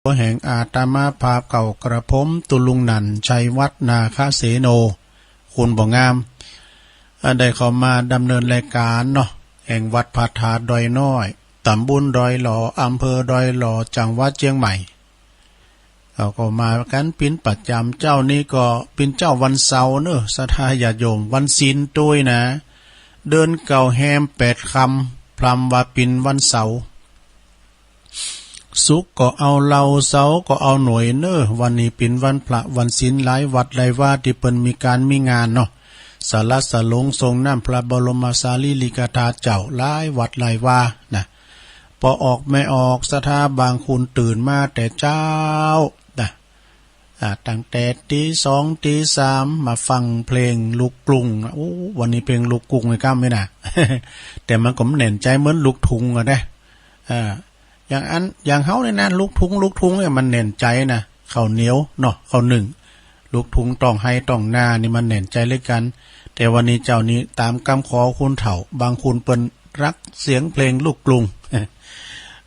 แห่งอาตมาภาพเก่ากระผมตุลุงนันชัยวัฒนาคเสโนคุณบ่งามได้เข้ามาดำเนินรายการเนาะแห่งวัดพาธาดอยน้อยตำบลดอยหล่ออำเภอดอยหล่อจังหวัดเชียงใหม่เขาก็มากันปิ้นประจำเจ้านี้ก็เป็นเจ้าวันเสาร์เนอะศรัทธาญาติโยมวันศีลตุ้ยนะเดินเก่าแฮม8 คำพรำว่าปินวันเสาร์สุกก็เอาเหล้าเสาก็เอาหน่วยเนอวันนี้เป็นวันพระวันศีลหลายวัดหลายว่าที่เปิ้นมีการมีงานเนาะสารสลงทรงน้ำพระบรมสารีริกธาตุเจ้าหลายวัดหลายว่านะพอออกไม่ออกศรัทธาบางคุณตื่นมาแต่เจ้านะตั้งแต่ตี2ตี3มาฟังเพลงลูกกรุงโอ้วันนี้เพลงลูกกรุงไอ้ก้ามไม่น่ะ แต่มันก็เน่นใจเหมือนลูกทุงอะได้อย่างเฮาเนี่ยนะลูกทุงเนี่ยมันเน่นใจนะข้าวเหนียวเนาะข้าวหนึ่งลูกทุงต้องให้ต้องหน้านี่มันเน่นใจเลยกันแต่วันนี้เจ้านี้ตามคำขอคุณเฒ่าบางคุณเปิ้นรักเสียงเพลงลูกกรุง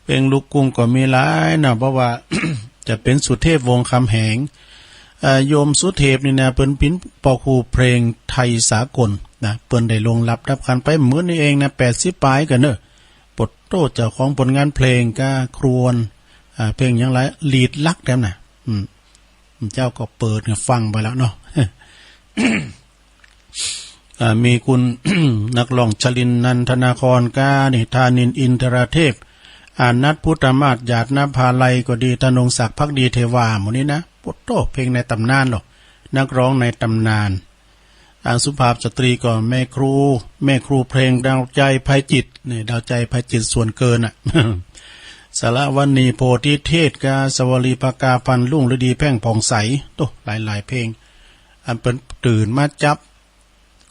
เพลงลูกกรุงก็มีหลายนะเพราะว่า จะเป็นสุเทพวงศ์คำแหงโยมสุเทพนี่นะเปิ้นปิ้นปอครูเพลงไทยสากลนะเปิ้นได้ลงรับกันไปมื้อนี้เองนะ80ปลายกันเนอะปดโตเจ้าของผลงานเพลงก็ครวนเพลงอย่างไรลีดลักแดมน่ะเจ้าก็เปิดฟังไปแล้วเนาะ มีคุณ นักร้องชลินนันทนาครกานิธานินอินทราเทพนัทพุทธมาศหยาดนภาลัยก็ดีธนงศักดิ์ภักดีเทวาหมดนี้นะปดโตเพลงในตำนานหรอกนักร้องในตำนานสุภาพสตรีก็แม่ครูเพลงดาวใจภัยจิตนี่ดาวใจภัยจิตส่วนเกินอ่ะ สารวันนีโพธิเทศกาสวลีปากาพันลุ่งฤดีแพ่งผ่องใสโตหลายเพลงอันเป็นตื่นมาจับ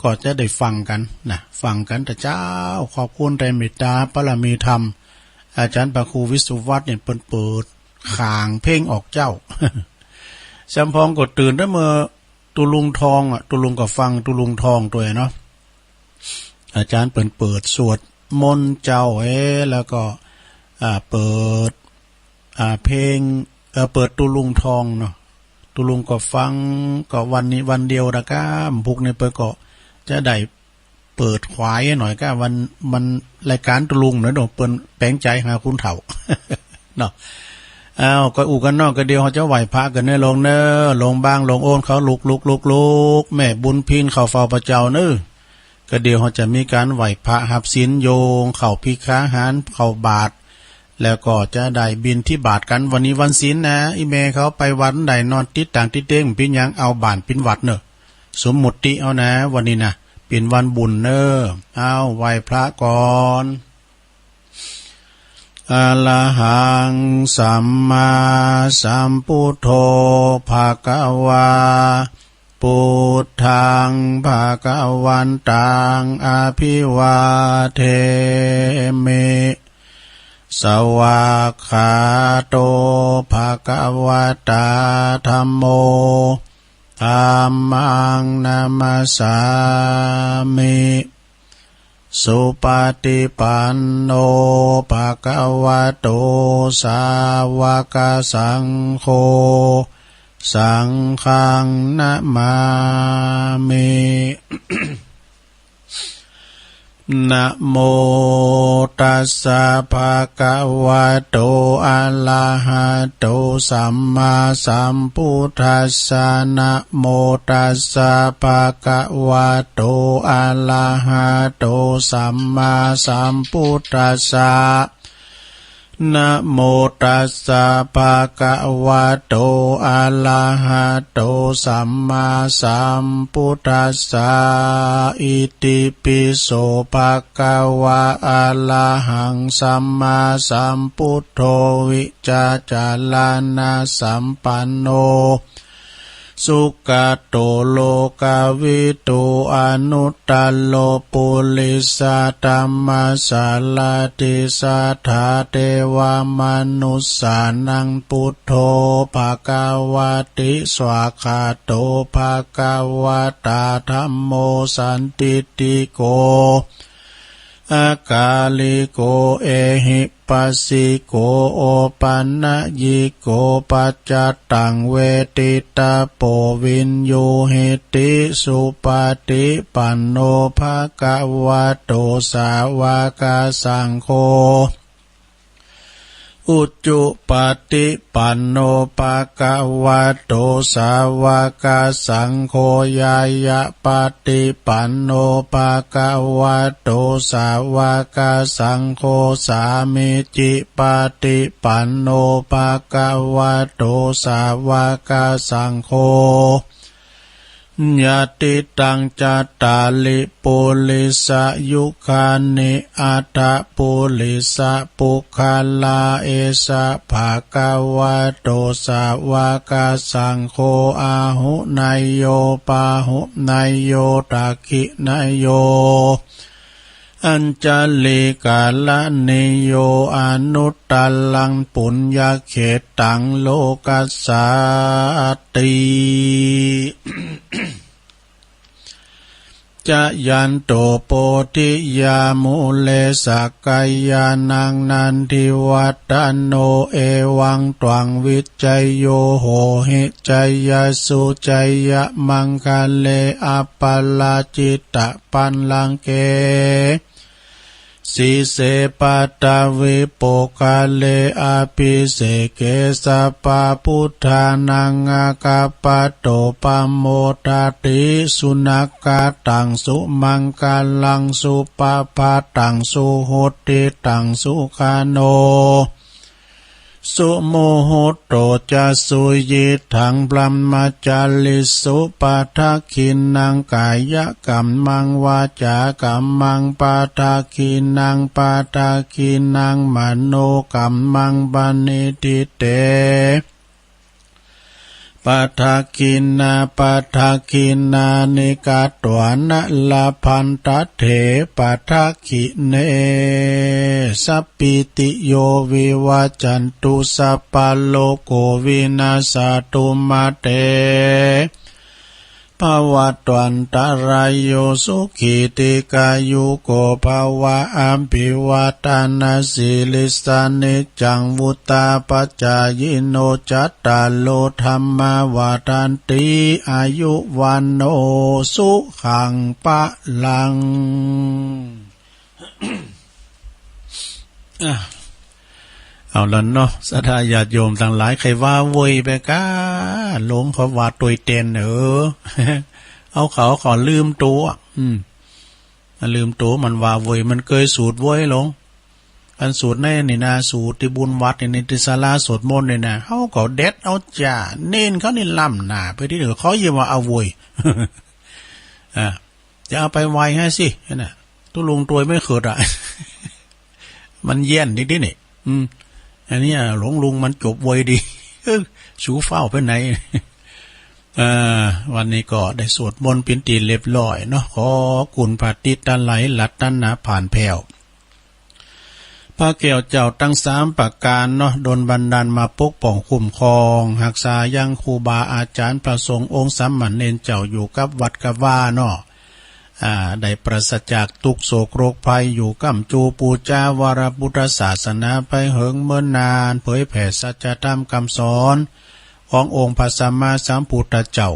ก็จะได้ฟังกันนะฟังกันแต่เจ้าขอบคุณแรงเมตตาปรมีธรรมอาจารย์พระครูวิสุวัฒน์เนี่ยเปิดข่างเพลงออกเจ้า จำพองก็ตื่นได้เมื่อตุลุงทองตุลุงก็ฟังตุลุงทองตัวเนาะอาจารย์เปิดสวดมนต์เจ้าแล้วก็เปิดเพลงเปิดตุลุงทองเนาะตุลุงก็ฟังก็วันนี้วันเดียวนะก้ามพุกเนี่ยเปิดก็จะได้เปิดขวายหน่อยก็มันรายการตุลุงเนาะเปิ้นแปลงใจหาคุณเฒ่า เนาะก็อูกันนอกก็เดียวเขาจะไหวพระกันเนลงเนลงบางลงโอนเขาลุกแม่บุญพินเขาเฝ้าพระเจ้าเนก็เดียวเขาจะมีการไหวพระหับศีลโยงเข่าพิฆาหารเข่าบาทแล้วก็จะได้บินที่บาทกันวันนี้วันศีลนะอีเมเขาไปวันใดนอนติดต่างติดเด้งปิ้นยังเอาบานปิ้นวัดเนสมมุติเอานะวันนี้นะเป็นวันบุญเนเอาไหวพระก่อนอะระหังสัมมาสัมพุทโธภะคะวาพุทธังภะคะวันตังอะภิวาเทมิสวากขาโตภะคะวะตาธัมโมธัมมังนามัสสามิสุปฏิปันโนภะคะวะโตสาวกสังโฆสังฆังนะมามิ นะโมตัสสะภะคะวะโตอะระหะโตสัมมาสัมพุทธัสสะนะโมตัสสะภะคะวะโตอะระหะโตสัมมาสัมพุทธัสสะนะโมตัสสะภะคะวะโตอะระหะโตสัมมาสัมพุทธัสสะอิติปิโสภะคะวะอะระหังสัมมาสัมพุทโธวิจาจาลานะสัมปันโนสุขโตโลกวิทูอนุตตโลปุริสธัมมัสสาลติสัทธาเทวมนุสสานังพุทโธภควติสวากขาโตภควตาธัมโมสันติติโก อากาลิโกเอหิปัสสิโกโอปันนะยิโกปัจจตังเวติตาโปวินโยเหติสุปฏิปันโนภะคะวะโตสาวกสังโฆอุจจุปฏิปันโนภะคะวะโตสาวกสังโฆยายะปฏิปันโนภะคะวะโตสาวกสังโฆสามิจิปฏิปันโนภะคะวะโตสาวกสังโฆญาติตังจัตตาลิปุลิสยุคานิอัตตปุลิสปุคาลาเอสะภะคะวะโตสาวกสังโฆอาหุนายโยปาหุนายโยตักขินายโยอัญจลิกาลนิโยอนุตตลังปุญญเขตังโลกัสสาติ จะยันโตโปธิยามุเลสักกายานังนันทิวัตโนเอวังตวังวิจัยโยโหหิจัยยสุจัยยมังคะเลอปปลาจิตตปันลังเกสีเสปัตตวิโปกาเลอาภิเสเกสปะพุทธานังอากาปะโตปะโมทติสุนักกาตังสุมังกาลังสุปะปะตังสุโหติตังสุขโนสุโมโหโตจะสุยิทังบรมมจาริสุปัฏขินังกายกัมมังวาจากัมมังปัฏขินังปัฏขินังมโนกัมมังปณิทิเตปัฏขินาปัฏขินานิกาตวนะลาพันตเถปัฏขิเนสัพพิติโยวิวัจจันตุสัพพโลกวินาศตุมาเตภวัตวันตรายโยสุขิติกายุโกภวะอัมภิวัตนาสิลิสานิจังวุตตาปัจจายโนจัตตาโลธรรมวาทันติอายุวันโนสุขังปะลัง เอาละเนาะสัทธาญาติโยมทั้งหลายใครว่าโวยไปก้าหลงเขาว่าตัวเต็นเอาเขาขอลืมตัวลืมตัวมันว่าโวยมันเคยสูตรโวยหลงอันสูตรแน่นี่นะสูตรที่บุญวัดในที่ศาลาสวดมนต์นี่นะเขาก็เด็ดเอาจ่าเน้นเขานี่ล่ำหนาไปที่เดี๋ยวเขาเยี่ยมว่าเอาโวยจะเอาไปไวให้สินะตุลุงตัวไม่เขิดอ่ะ มันเย็นนิดๆนี่อันนี้หลวงลุงมันจบไวดีชูเฝ้าไปไหนวันนี้ก็ได้สวดมนต์ปินตีเรียบร้อยเนาะขอกุณพระติตาไหลหลัดตันนาผ่านแผ่วพระแก้วเจ้าตั้ง3ประการเนาะดลบันดาลมาปกป้องคุ้มครองรักษายังครูบาอาจารย์พระสงฆ์องค์สัมมาเนรเจ้าอยู่กับวัดกับว่าเนาะได้ปราศจากทุกโศกโรคภัยอยู่กัมจูปูจาวรพุทธศาสนาไปเหิงเมื่อนานเผยแผ่สัจธรรมคำสอนขององค์พระสัมมาสัมพุทธเจ้า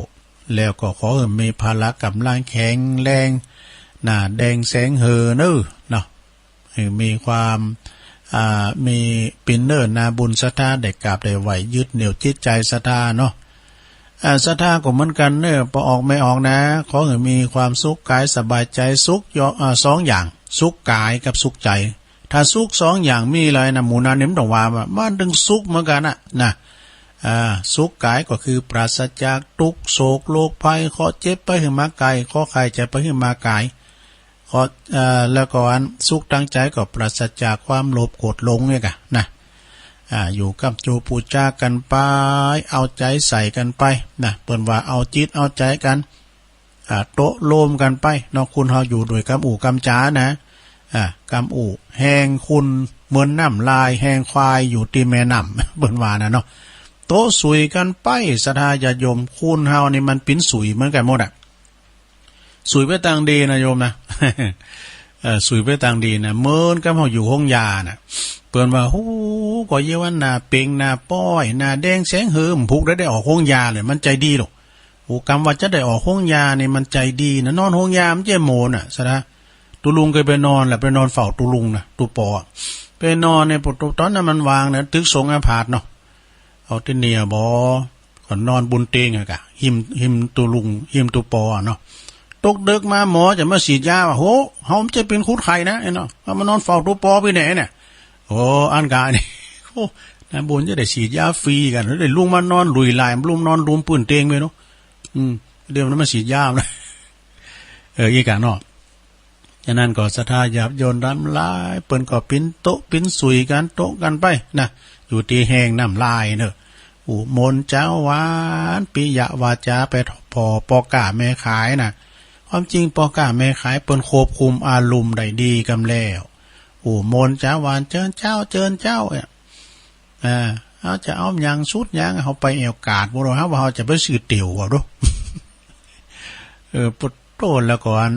แล้วก็ขอให้มีพละกำลังแข็งแรงหน้าแดงแสงเนาะให้มีความมีปินเนอร์นาบุญศรัทธาได้กราบได้ไหวยึดเหนี่ยวจิตใจศรัทธาเนาะศรัทธาก็เหมือนกันเนอะพอออกไม่ออกนะขอให้มีความสุขกายสบายใจสุข2 อย่างสุขกายกับสุขใจถ้าสุข2 อย่างมีอะไรนะหมู่นาเน้มต้องว่ามันถึงสุขเหมือนกันนะสุขกายก็คือปราศจากทุกโศกโรคภัยขอเจ็บไปให้มากายขอใครจะไปให้มากายขอแล้วก็อันสุขตั้งใจก็ปราศจากความโลภโกรธหลงเนี่ยกันนะอยู่กับจูปูจากันไปเอาใจใส่กันไปนะเปิ่นว่าเอาจิตเอาใจกันโตะโลมกันไปเนาะคุณเฮาอยู่ด้วยกำอู่กำจ้านะกำอู่แห้งคุณเหมือนน้ำลายแห้งควายอยู่ที่แม่น้ำเปิ่นว่านะเนาะโตะสุยกันไปศรัทธาญาติโยมคุณเฮานี่มันปิ้นสุยเหมือนกันหมดสุยไปต่างดีนะโยมนะ สุยไปต่างดีนะเมินก็เฮาอยู่ห้องยาน่ะเปิ้นว่าโอ้ก็เยวันหน้าเป่งหน้าป้อยหน้าแดงแสงเหิมพุกได้ออกห้องยาเลยมันใจดีหรอกโอ้กำว่าจะได้ออกห้องยานี่มันใจดีนะนอนห้องยามันเจ้โมน่ะซะนะตุลุงเคยไปนอนแหละไปนอนเฝ้าตุลุงนะตุปอไปนอนในปุตอนนั้นมันวางนะตึกสงอาพาธเนาะเอาที่เนียบ่ก็นอนบุญเตงอ่ะกะหิมตุลุงหิมตุปอเนาะตกดึกมาหมอจะมาฉีดยาว่าโหเฮาจะเป็นคุดไข้นะไอ้เนาะมานอนเฝ้าตุปอไปไหนเนี่ยโอ้อันกานี่โอ้นะบุญจะได้ฉีดยาฟรีกันแล้วได้ลุงมานอนลุยลายลุงนอนรุมปืนเตงไปเนาะเดี๋ยวนั้นมาฉีดยานะอีกะเนาะฉะนั้นก็ศรัทธาหยาบโยนน้ำลายเปิ้นก็ปิ้นโต๊ะปิ้นสุยกันโต๊ะกันไปนะอยู่ที่แห้งน้ำลายเนอะอุมนเจ้าหวานปิยะวาจาไปพอปอกาแม่ขายนะความจริงปอกาแม่ขายเปิ้นควบคุมอารมณ์ได้ดีกำแล้วอุมนเจ้าหวานเจิญเจ้าเอาจะเอายังสุดยังเอาไปแอวกาดบ่รู้ฮะว่าเขาจะไปซื้อเตี๋ยวบ่รู้ปุตโตแล้วก่อน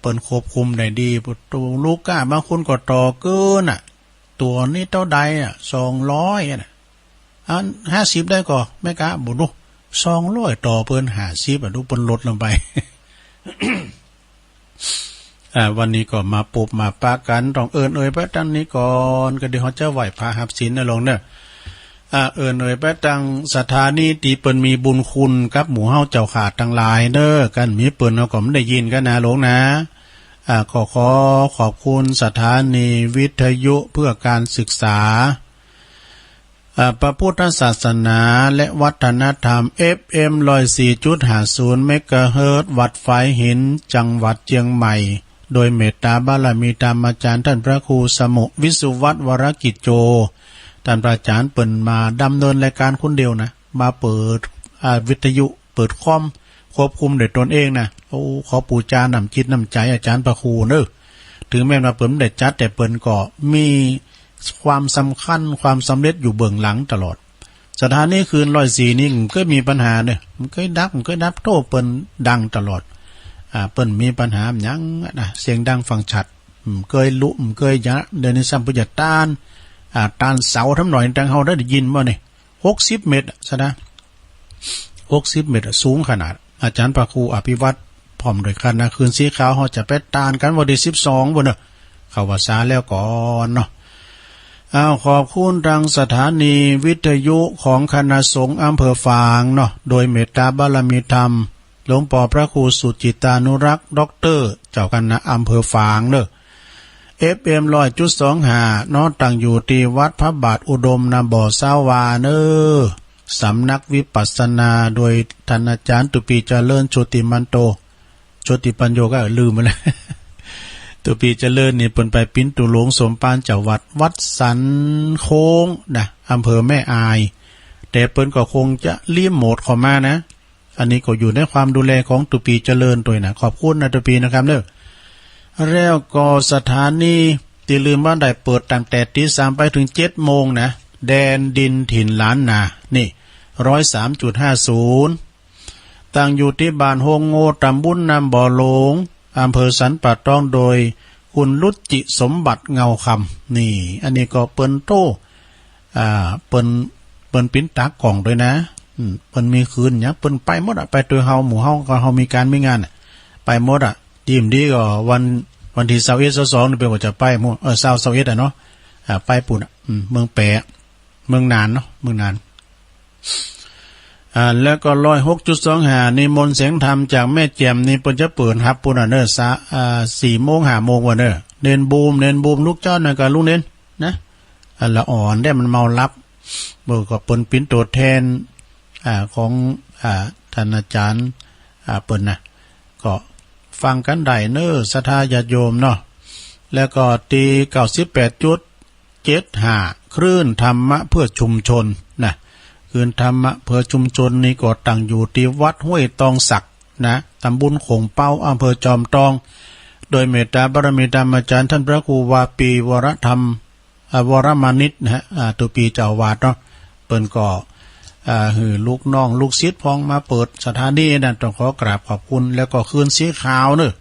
เปิ้นควบคุมได้ดีปุตโตลูกก้าบางคนก็ต่อเกินตัวนี้เท่าใด200น่ะอัน50ได้ก็แม่กะบ่รู้200ต่อเปิ้น50ดูเปิ้นลดลงไป วันนี้ก็มาปุบมาปากันต้องเอิ้นเอ่ยไปตั้งนี้ก่อนก็เดี๋ยวเขาจะไหว้พระหับศีลนะลงเด้อเอิ้นเอ่ยไปตั้งสถานีที่เปิ้นมีบุญคุณกับหมู่เฮาเจ้าขาดทั้งหลายเด้อกันมีเปิ้นเฮาก็ไม่ได้ยินกันนะลงนะขอขอบคุณสถานีวิทยุเพื่อการศึกษาพระพุทธศาสนาและวัฒนธรรม FM 104.50 เมกะเฮิรตซ์วัดฝายหินจังหวัดเชียงใหม่โดยเมตตาบารมีธรรมอาจารย์ท่านพระครูสมุวิสุวัฒน์วรกิจโจท่านพระอาจารย์เปิ่นมาดำเนินรายการคนเดียวนะมาเปิดวิทยุเปิดคอมควบคุมด้วยตนเองนะโอ้ขอปูจานำจิตนำใจอาจารย์พระครูเนอะถึงแม้ว่าเปิ่นได้จัดแต่เปิ่นก็มีความสำคัญความสำเร็จอยู่เบื้องหลังตลอดสถานีคืน104นี่ก็มีปัญหาเนี่ยมันก็ดับโตเปิ่นดังตลอดเปิ้นมีปัญหาหยังนะเสียงดังฟังชัดเคยลุเคยยะเดินในสัมปยุตตานตานเสาทำหน่อยดังเฮาได้ยินบ่นี่60 เมตรซะนะ60 เมตรสูงขนาดอาจารย์พระครูอภิวัตรพร้อมด้วยคณะคืนสีขาวเฮาจะไปตานกันวันที่12บ่เนาะเข้าพรรษาแล้วก่อนเนาะขอบคุณทางสถานีวิทยุของคณะสงฆ์อำเภอฝางเนาะโดยเมตตาบารมีธรรมหลวงพ่อพระครูสุจิตานุรักษ์ด็อกเตอร์เจ้าคณะอำเภอฝางเนอะ FM 100.25 นอตั้งอยู่ที่วัดพระบาทอุดมนาบ่อสาวาเนอสำนักวิปัสสนาโดยท่านอาจารย์ตุปีเจริญโชติมันโตโชติปัญโยก็ลืมไปแล้ว ตุปีเจริญนี่เปิ้นไปปิ้นตุหลวงสมปานเจ้าวัดสันโค้งนะอำเภอแม่อายแต่เปิ้นก็คงจะเลี่ยมโหมดเข้ามานะอันนี้ก็อยู่ในความดูแลของตุปีเจริญตัวนะขอบคุณนะตุปีนะครับเด้อแล้วก็สถานีตีลืมว่าได้เปิดตั้งแต่ตี 3ไปถึง 7 โมงนะแดนดินถิ่นล้านนานี่ 103.50 ตั้งอยู่ที่บ้านโฮงโง่ตำบลน้ำบ่อหลงอำเภอสันป่าตองโดยคุณรุจิสมบัติเงาคำนี่อันนี้ก็เปิ้นโตเปิ้นปิ้นตากล่องด้วยนะเปิ้นมีคืนเนี่ยเปิ้นไปหมดไปตัวเฮาหมู่เฮาก็เฮามีการมีงานไปหมดทีมดีก็วันที่21 22นี่เป็นว่าจะไปหมู่21เนาะไปปุ่นเมืองแปะเมืองนานเนาะเมืองนานแล้วก็106.25นิมนต์เสียงธรรมจากแม่แจ่มนี่เปิ้นจะเปิดรับปุ่นเด้อ4 โมง 5 โมงว่าเด้อเน้นบูมลูกจ้อนน่ะก็ลูกเน้นนะละอ่อนได้มันเมารับเบิกก็เปิ้นปิ้นตัวแทนของท่านอาจารย์เปิ้นนะก็ฟังกันได้เน้อศรัทธาญาติโยมเนาะแล้วก็ตี 98.75 คลื่นธรรมะเพื่อชุมชนนะคลื่นธรรมะเพื่อชุมชนนี่ก็ตั้งอยู่ที่วัดห้วยตองสักนะตำบลโขงเป้าอำเภอจอมทองโดยเมตตาบารมีธรรมอาจารย์ท่านพระครูวาปีวรธรรมวรมานิตนะฮะตุปีเจ้าวาดเนาะเปิ้นก็ลูกน้องลูกศิษย์พ้องมาเปิดสถานีนั่นต้องขอกราบขอบคุณแล้วก็คืนสีขาวเนอะ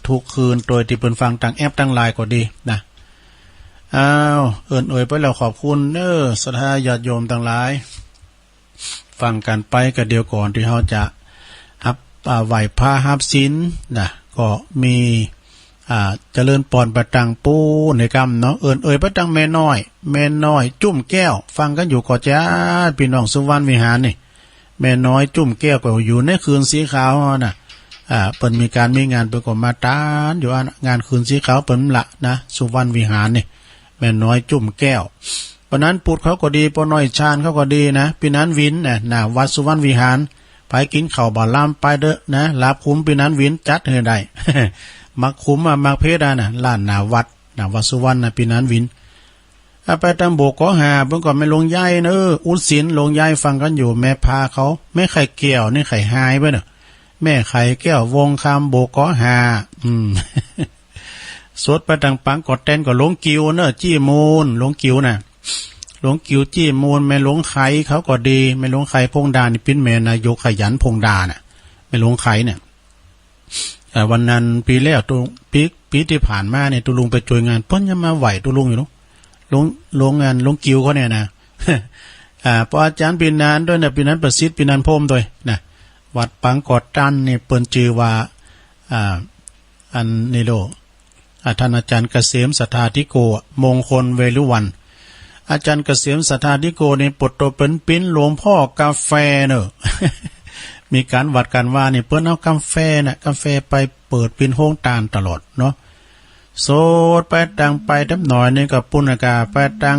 ทุกคืนโดยที่เพิ่นฟังทางแอปทางไลน์ก็ดีนะเอิ้นเอ่ยไปแล้วขอบคุณศรัทธาญาติโยมทั้งหลายฟังกันไปก็เดียวก่อนที่เฮาจะรับไหว้พระรับศีลนะก็มีเจริญปอนประตังปูในกรรมเนาะเอิ้นเอ่ยประตังแม่น้อยจุ่มแก้วฟังกันอยู่ก็จ้าพี่น้องสุวรรณวิหารนี่แม่น้อยจุ่มแก้วก็อยู่ในคืนสีขาวน่ะเปิ้นมีการมีงานเปิ้นก็มาตานอยู่งานคืนสีขาวเปิ้นละนะสุวรรณวิหารนี่แม่น้อยจุ่มแก้วปะนั้นปุดเขาก็ดีปอน้อยชาญเขาก็ดีนะพี่นั้นวินน่ะวัดสุวรรณวิหารไปกินข้าวบ่ลามไปเด้อนะลาบคุ้มพี่นั้นวินจัดให้ได้ มักคุ้มมักเพชรน่ะล้านหน้าวัดสุวรรณน่ะพี่นั้นวินไปตามโบกก็หาเพิ่นก็ไม่ลงย้ายเนอุศิลลงย้ายฟังกันอยู่แม่พาเขาแม่ไข่แก้วนี่ไข่หายไปเนาะแม่ไข่แก้ววงคำโบกก็หาสดไปทางปังกอดแตนก็หลงกิวเนอะจี้มูลหลงกิวน่ะหลงกิวจี้มูลแม่หลงไข่เขาก็ดีแม่หลงไข่พงดานี่เป็นแม่นายกขยันพงดาน่ะแม่หลงไข่เนี่ยวันนั้นปีแล้วตัวปีที่ผ่านมาเนี่ยตุลุงไปช่วยงานเพิ่นยังมาไหวตุลุงอยู่เนาะลงงานลงกิวเขาเนี่ยนะพออาจารย์ปีนันด้วยนะปีนั้นประสิทธิ์ปีนันพรมด้วยนะวัดปังกอดตันนี่เปิ้นชื่อว่าอันนี่โลท่านอาจารย์เกษมสัทธาธิโกมงคลเวรุวันอาจารย์เกษมสัทธาธิโกนี่ปลดตัวเป็นปิ้นหลวงพ่อกาแฟเนอะ มีการวัดกันว่านี่เปิ้นเอากาแฟไปเปิดปิ้นโฮงตาลตลอดเนาะโสดไปดังไปดับหน่อยนี่ก็ปุณกาไปดัง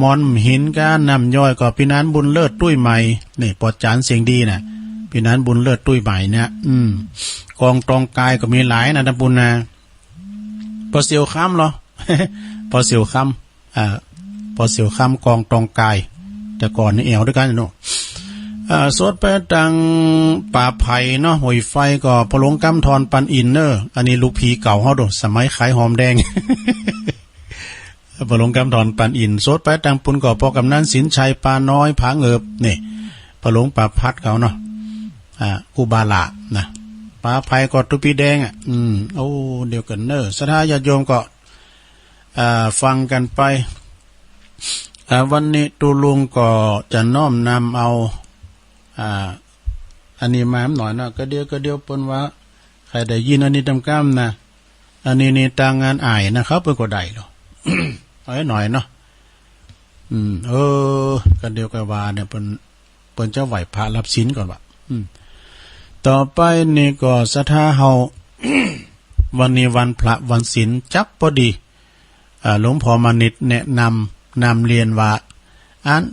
มอนหินก้านน้ำย่อยก็พี่นั้นบุญเลิศตุ้ยใหม่นี่ปอดจานเสียงดีนะพี่นั้นบุญเลิศตุ้ยใหม่เนี่ยกองตองกายก็มีหลายนะท่านปุณนะพอเสียวค้ำเหรอ พอเสียวค้ำพอเสียวค้ำกองตองกายแต่ก่อนนี่เอวด้วยกันเนาะสดไปดังป่าไผ่เนาะหอยไฟก็พลงกำธรปันอินเนอร์อันนี้ลูกผีเก่าเฮาโดสมัยขายหอมแดง พลงกำธรปันอินสดไปดังปุนก็พอกำนันสินชัยปาน้อยผาเงิบนี่พลงป่าพัดเขาเนาะอุบาละนะป่าไผ่ก็ตุปีแดงโอ้เดียวกันเนอร์ศรัทธาญาติโยมก็ฟังกันไปวันนี้ตุลุงก็จะน้อมนำเอาอันนี้มาหน่อยนะก็เดียวเปิ้นว่าใครได้ยินอันนี้ตำก้ามนะอันนี้นี่ต่างงานอายนะครับเปิ้นก็ได้หรอ เอาให้หน่อยเนาะก็เดียวกันว่าเนี่ยเปิ้นจะไหวพระรับศีลก่อนว่าต่อไปนี่ก็ศรัทธาเฮา วันนี้วันพระวันศีลจับพอดีหลวงพ่อมานิตแนะนำเรียนว่า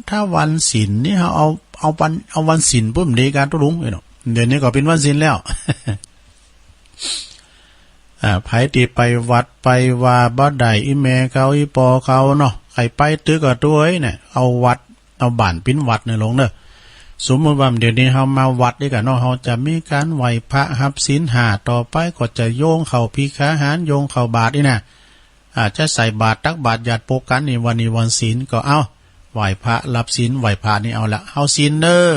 ถ้าวันศีลนี่เฮาเอาวันศีลปุ๊บดีการตุลุงเนาะเดี๋ยวนี้ก็เป็นวันศีลแล้ว ไผที่ไปวัดไปว่าบ่ได้อีแม่เขาอีปอเขาเนาะใครไปตึกก็ตัวเนี่ยเอาวัดเอาบ้านปิ้นวัดเนี่ยลงเด้อสมมุติว่าเดี๋ยวนี้เฮามาวัดนี่ก็เนาะเฮาจะมีการไหว้พระรับศีล5ต่อไปก็จะโยงเข้าพิฆาหารโยงเข้าบาตรนี่นะจะใส่บาตรตักบาตรญาติโปกันนี่วันนี้วันศีลก็เอาไหว้พระรับศีลไหว้พระนี่เอาละเอาศีลเด้อ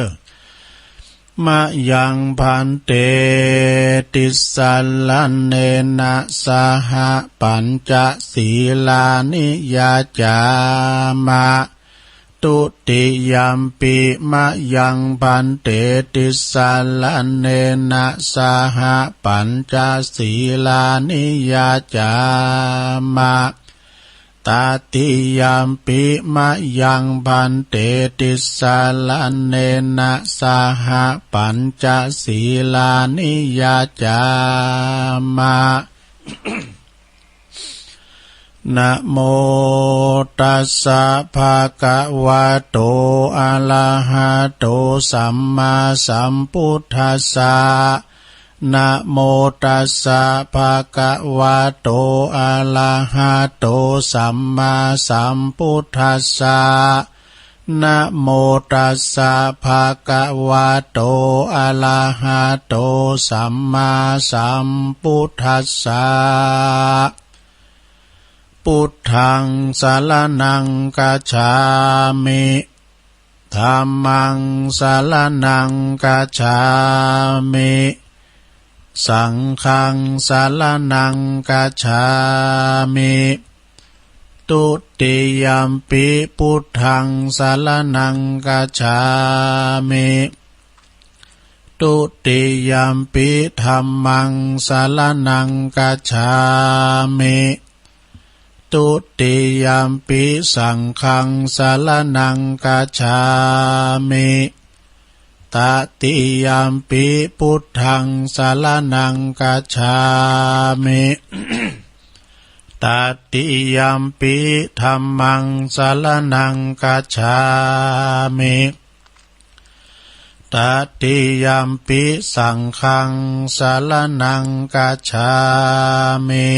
มายังพันเตติสาลันเนนะสหปัญจศีลานิยาจามะตุติยัมปิมายังพันเตติสาลันเนนะสหปัญจศีลานิยาจามะตาติยัมปิมายังพันเตติสาลันเนนะสหปัญจศีลานิยาจามะ นะโมตัสสะภะคะวะโตอะระหะโตสัมมาสัมพุทธัสสะนะโมตัสสะภะคะวะโตอะระหะโตสัมมาสัมพุทธัสสะนะโมตัสสะภะคะวะโตอะระหะโตสัมมาสัมพุทธัสสะพุทธังสรณังคัจฉามิธัมมังสรณังคัจฉามิ สังฆังสารนังกัจฉามิตุติยัมปิพุทธังสารนังกัจฉามิตุติยัมปิธัมมังสารนังกัจฉามิตุติยัมปิสังฆังสารนังกัจฉามิตติยัมปิพุทธังสารนังกัจฉามิตติยัมปิธัมมังสารนังกัจฉามิตติยัมปิสังฆังสารนังกัจฉามิ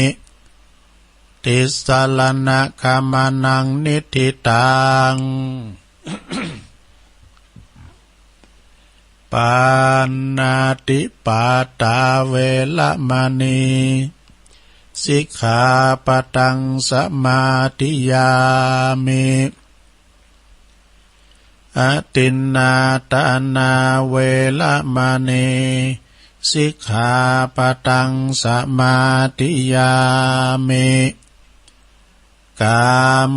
ติสรณะคามานังนิทิตังปานาติปาตาเวละมณีสิกขาปะทังสมาธิยามิอตินนาตานาเวละมณีสิกขาปะทังสมาธิยามิกา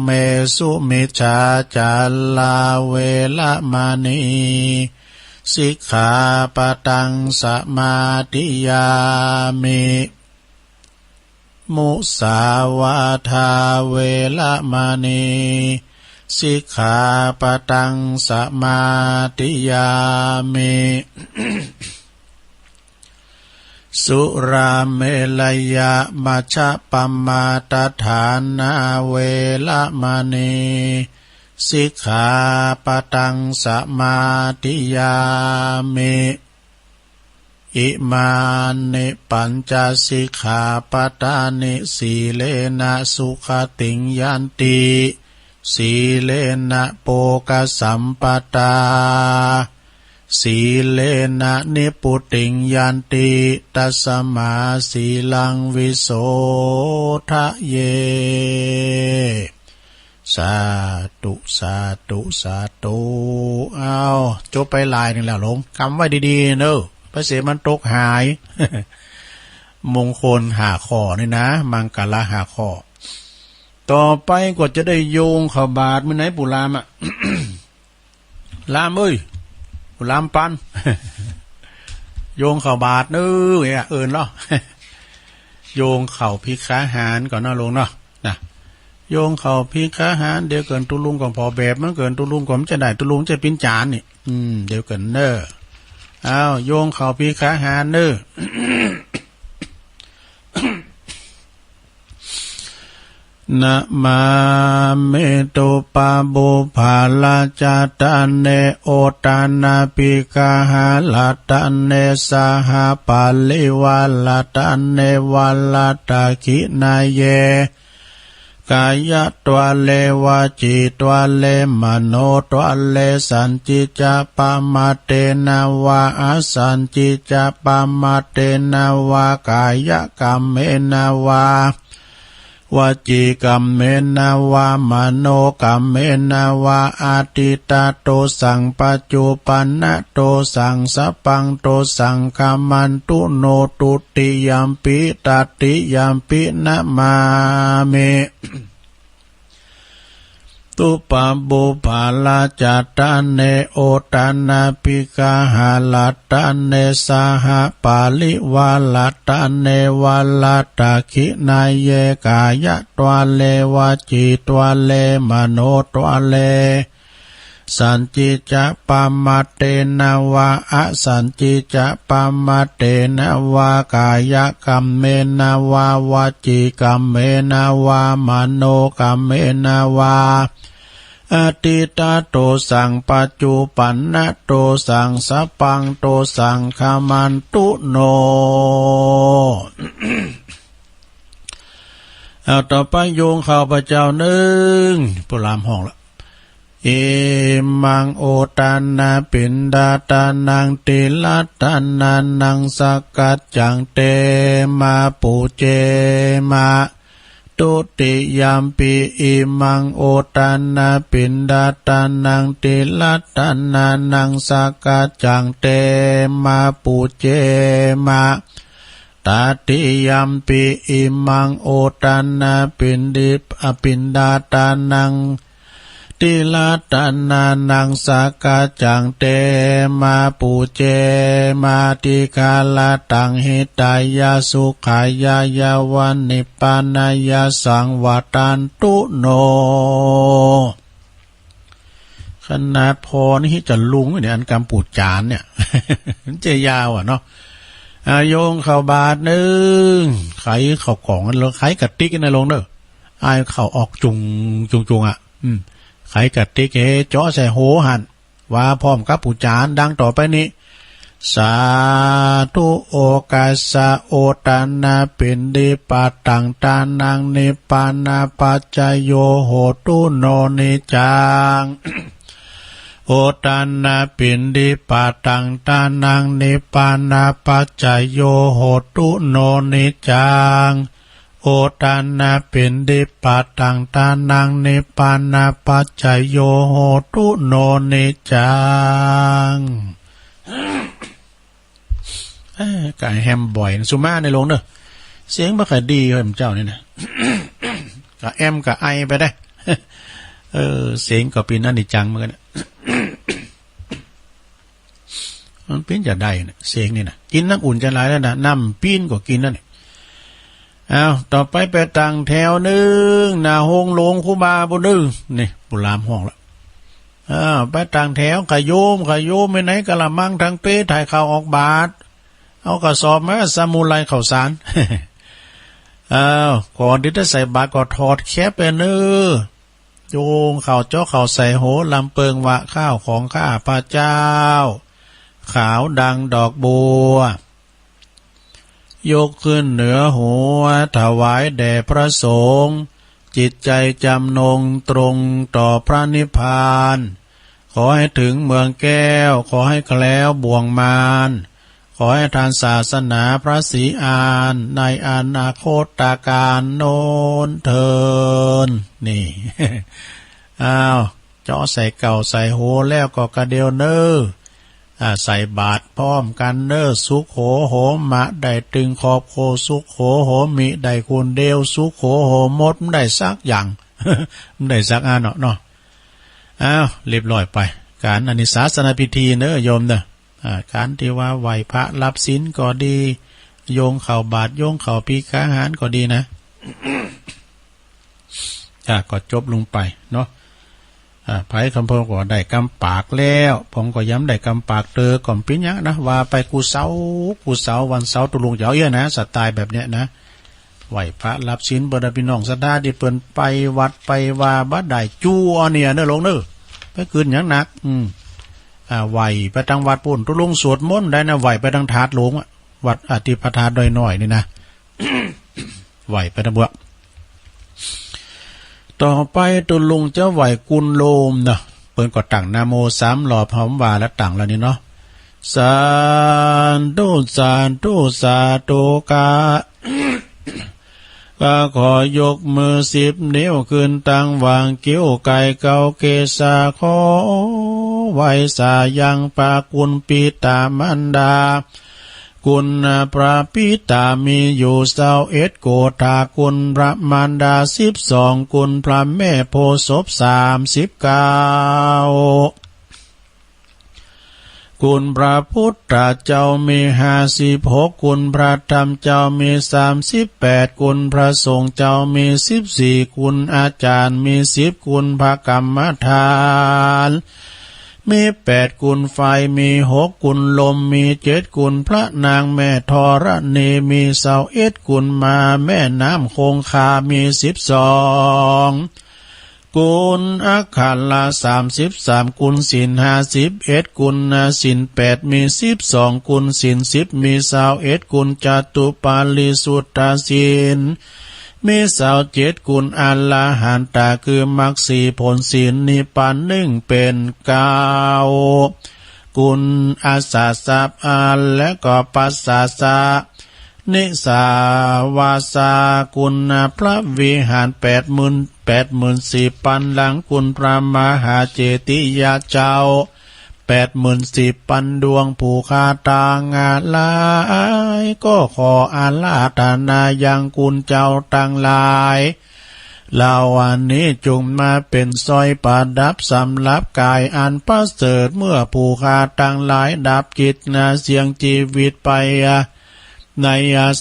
เมสุมิจฉาจาลาเวละมณีสิกขาปะทังสมาธิยามิมุสาวาทาเวละมณีสิกขาปะทังสมาธิยามิสุราเมลยะมัชฌะปัมมาตฐานาเวละมณีสิกขาปะทังสมาธิยามิอิมานิปัญจสิกขาปทานิสีเลนะสุขติงยันติสีเลนะโภคสัมปทาสีเลนะนิพุติงยันติตัสมาสีลังวิโสทะเยสาธุสาธุสาธุเอาจบไปลายหนึ่งแล้วหลงคำไว้ดีๆเนอะพระเสมันตกหาย มงคลหาข้อนี่นะมังกรหาข้อต่อไปก็จะได้โยงเข้าบาทมื้อไหนปุรามอ่ะ ลามเอ้ยปุรามปัน โยงเข้าบาทเนอะเอิญเนาะ โยงเข่าพิฆาหารก่อนเนาะลงเนาะนะโยงเข่าพิฆาหารเดี๋ยวเกินตุลุงของพอแบบมันเกินตุลุงผมจะได้ตุลุงจะปิ้นจานนี่เดี๋ยวเกินเนอะอ้าวโยงเข่าพิฆาหารเนอะ นะมาเมตุปาบุภาลาจาตันเนโอตานาปิกาหาลาตันเนสหปาลิวาลาตันเนวาลาตาคินาเยกายะตัวเลวาจิตัวเลมโนตัวเลสันจิจะปามาเตนาวาอสันจิจะปามาเตนาวากายะกรรมเมนาวาวจีกรรมเมนาวามโนกรรมเมนาวาอาติตาโตสังปัจจุปันนะโตสังสปังโตสังคามันตุโนตุติยัมปิตติยัมปินะมาเม ตุปะบุภาลาจาตันเนโอตานาปิกาหาลาตันเนสหปาลิวาลาตันเนวาลาตาคินายเยกายะตัวเลวาจิตัวเลมโนตัวเลสันจิจะปามาเตนะวะอะสันจิจะปามาเตนะวะกายกรรมเมนะวะวจีกรรมเมนะวะมโนกรรมเมนะวะอติตาโตสังปัจจุปันนะโตสังสปังโตสังคามันตุโน เอาต่อไปโยงข้าพเจ้าหนึ่งปุรามห้องละเอมังโอตานาปินดาตานังติลัตตานานังสกัจจังเตมาปูเจมาตุติยัมปิอิมังโอตานาปินดาตานังติลัตตานานังสกัจจังเตมาปูเจมา ตาติยัมปิอิมังโอตันนาปินดิปอปินดาตานังติลาตานานังสากาจังเตมาปูเจมาติกาลาตังหิตายาสุขายายาวันนิปปานายาสังวตันตุโนขนาดพอนี่จะลุงเนี่ยอันกำปูดจานเนี่ย เจยาวอ่ะเนาะโยงเข้าบาทนึงไขเข้าของกันแล้วไขกระติกนะลงเด้อไอเข้าออกจุงอ่ะไขกระติกเจาะใส่โหหันว่าพร้อมกับปูจานดังต่อไปนี้สาธุโอกาสะโอตานาปินดิปาตังตานังนิปานาปัจจโยโหตุโนนิจัง โอตานาปินดิปาตังตานังนิปานาปัจจโยโหตุโนนิจังโอตานาปินดิปาตังตานังนิปานาปัจจโยโหตุโนนิจังกายแฮมบ่อยสุมาในโรงเนอะเสียงบ่ค่อยดีเลยเจ้านี่นะ กะแอมกะไอไปได้ เสียงก็เป็นอนิจจังเหมือนกันมันเป็นจะได้นะเสียงนี่นะกินน้ำอุ่นจะหลายแล้วนะน้ำปีนก็กินนั่นเอาต่อไปไปตังแถวนึงหน้าห้องโลงคูบาบุดึงนี่ปุรามห้องละไปตังแถวขยมไปไหนกะละมังทางเป้ถ่ายข่าวออกบาทเอากระสอบมาสมุไรข่าวสาร ก่อนที่จะใส่บาตรก็ถอดแคปไปเนื้อโยงข่าวเจ้าข่าวใส่โหลำเปิงวะข้าวของข้าพระเจ้าขาวดังดอกบัวยกขึ้นเหนือหัวถวายแด่พระสงฆ์จิตใจจำนงตรงต่อพระนิพพานขอให้ถึงเมืองแก้วขอให้แคล้วบ่วงมารขอให้ทานศาสนาพระศรีอานในอนาคตการโน้นเทินนี่ เจาะใส่เก่าใส่โหแล้วก็กระเดียวเนอใส่บาตรพร้อมกันเนอสุขโหมะได้ตึงขอบโคสุขโหมิได้คุณเดียวสุขโหมดได้สักอย่าง ได้สักอันเนาะเรียบร้อยไปการอนิสาสนพิธีเนอโยมเนอะการที่ว่าไหวพระรับศีลก็ดีโยงเข่าบาตรโยงเข่าปีกาหารก็ดีนะ ก็จบลงไปเนาะไผคำพงก็ได้กำปากแล้วผมก็ย้ำได้กำปากเตอก่อนปิ้นยังนะว่าไปกูเสาวันเสาร์ตุลุงเจ้าเยอะนะสไตล์แบบเนี้ยนะไหวพระรับศีลบรรดาพี่น้องสดาที่เปิ้นไปวัดไปว่าบัดได้จูอเนี่ยเด้อลงเด้อไปคืนอย่างหนักไหวไปทางวัดปุ่นตุลุงสวดมนต์ได้นะไหวไปทางถาดหลวงวัดอธิปทานดอยน้อยนี่นะ ไหวไปทางบัวต่อไปตุลุงจะไหวกุลโลมนะเปิ้นก็ตั้งนะโม3รอบพร้อมว่าแล้วตั้งแล้วนี่เนาะสาธุสาธุสาธุกา ก็ขอยกมือ10 นิ้วขึ้นตั้งวางกิ้วไก่เกาเกษาขอไหวสายังปากุลปิตามันดาคุณพระปิตามีอยู่21 โกฏาคุณพระมารดา12คุณพระแม่โพธิ์ศพ39คุณพระพุทธเจ้ามี56คุณพระธรรมเจ้ามี38คุณพระสงฆ์เจ้ามี14คุณอาจารย์มี10คุณพระกรรมฐานมี8กุลไฟมี6กุลลมมี7กุลพระนางแม่ธรณีมี21กุลมาแม่น้ำคงคามี12กุลอักขันละ33กุลศีล51กุลศีล8มี12กุลศีล10มี21กุลจตุปาลิสุตตศีลมี27กุลอรหันตาคือมรรค4ผลศีลนิพพาน1เป็น9กุลอาสาสะและก็ปัสสาสะนิสาวาสากุลพระวิหาร84,000ปันหลังกุลพระมหาเจติยาเจ้า 80,000ปันดวงผู้คาตางาลายก็ขออาลาธนายังกุลเจ้าตั้งหลายลาวันนี้จงมาเป็นสร้อยประดับสำหรับกายอันประเสริฐเมื่อผู้คาตั้งหลายดับกิจนาเสียงชีวิตไปใน